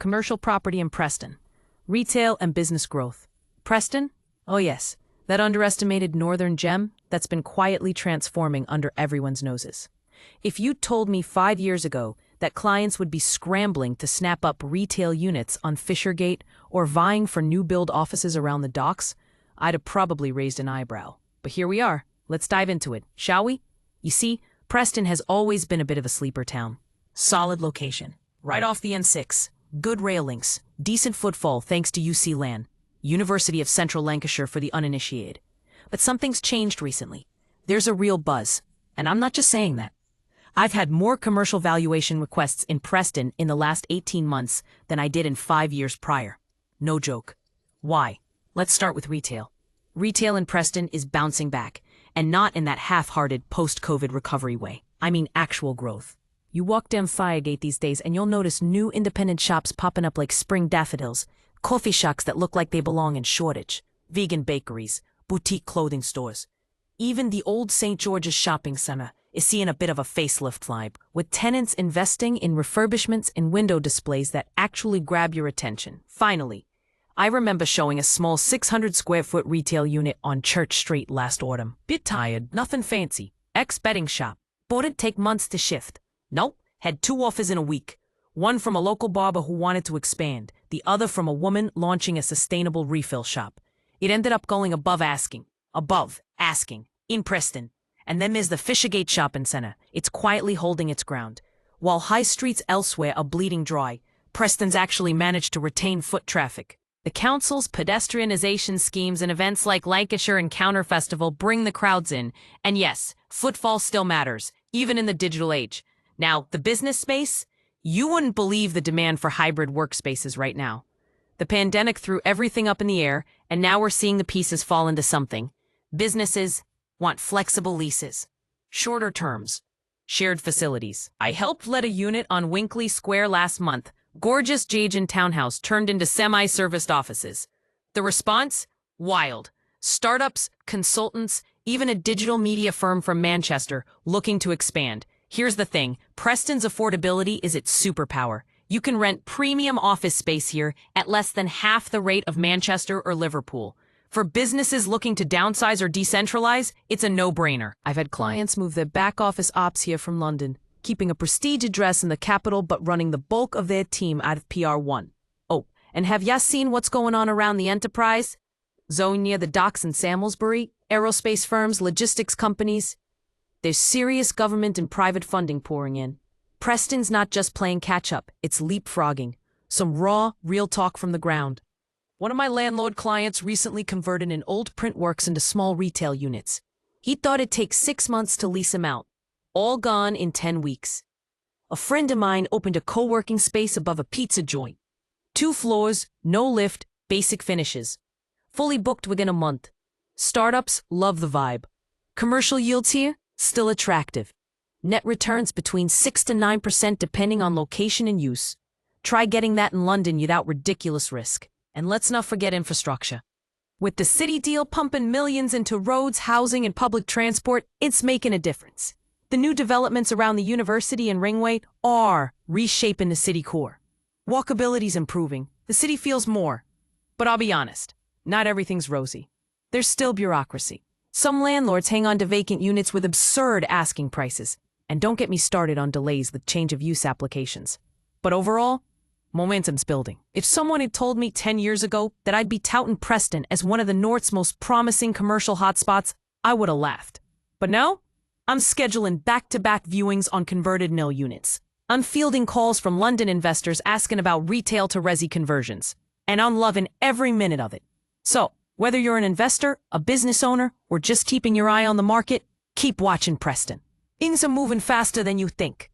commercial property in Preston, retail and business growth. Preston? Oh yes, that underestimated northern gem that's been quietly transforming under everyone's noses. If you told me 5 years ago that clients would be scrambling to snap up retail units on Fishergate or vying for new build offices around the docks, I'd have probably raised an eyebrow. But here we are. Let's dive into it, shall we? You see, Preston has always been a bit of a sleeper town. Solid location, right off the N6, good rail links, decent footfall thanks to UC LAN, University of Central Lancashire for the uninitiated. But something's changed recently. There's a real buzz, and I'm not just saying that. I've had more commercial valuation requests in Preston in the last 18 months than I did in 5 years prior. No joke. Why? Let's start with retail. Retail in Preston is bouncing back, and not in that half-hearted post-COVID recovery way. I mean actual growth. You walk down Friargate these days and you'll notice new independent shops popping up like spring daffodils, coffee shops that look like they belong in Shoreditch, vegan bakeries, boutique clothing stores. Even the old St. George's shopping centre is seeing a bit of a facelift vibe, with tenants investing in refurbishments and window displays that actually grab your attention. Finally, I remember showing a small 600-square-foot retail unit on Church Street last autumn. Bit tired, nothing fancy. Ex-betting shop. Bought it take months to shift. Nope, had 2 offers in a week. One from a local barber who wanted to expand, the other from a woman launching a sustainable refill shop. It ended up going above asking, in Preston. And then there's the Fishergate shopping centre. It's quietly holding its ground. While high streets elsewhere are bleeding dry, Preston's actually managed to retain foot traffic. The council's pedestrianisation schemes and events like Lancashire Encounter Festival bring the crowds in. And yes, footfall still matters, even in the digital age. Now, the business space? You wouldn't believe the demand for hybrid workspaces right now. The pandemic threw everything up in the air, and now we're seeing the pieces fall into something. Businesses want flexible leases, shorter terms, shared facilities. I helped let a unit on Winckley Square last month. Gorgeous Jajan townhouse turned into semi-serviced offices. The response? Wild. Startups, consultants, even a digital media firm from Manchester looking to expand. Here's the thing, Preston's affordability is its superpower. You can rent premium office space here at less than half the rate of Manchester or Liverpool. For businesses looking to downsize or decentralize, it's a no-brainer. I've had clients move their back office ops here from London, keeping a prestige address in the capital but running the bulk of their team out of PR1. Oh, and have ya seen what's going on around the enterprise zone near the docks in Samlesbury? Aerospace firms, logistics companies. There's serious government and private funding pouring in. Preston's not just playing catch-up, it's leapfrogging. Some raw, real talk from the ground. One of my landlord clients recently converted an old print works into small retail units. He thought it'd take 6 months to lease them out. All gone in 10 weeks. A friend of mine opened a co-working space above a pizza joint. 2 floors, no lift, basic finishes. Fully booked within a month. Startups love the vibe. Commercial yields here? Still attractive. Net returns between 6 to 9% depending on location and use. Try getting that in London without ridiculous risk. And let's not forget infrastructure. With the city deal pumping millions into roads, housing, and public transport, it's making a difference. The new developments around the university and Ringway are reshaping the city core. Walkability's improving. The city feels more. But I'll be honest, not everything's rosy. There's still bureaucracy. Some landlords hang on to vacant units with absurd asking prices. And don't get me started on delays with change of use applications. But overall, momentum's building. If someone had told me 10 years ago that I'd be touting Preston as one of the North's most promising commercial hotspots, I would have laughed. But no, I'm scheduling back-to-back viewings on converted nil units. I'm fielding calls from London investors asking about retail to resi conversions. And I'm loving every minute of it. So, whether you're an investor, a business owner, or just keeping your eye on the market, keep watching Preston. Things are moving faster than you think.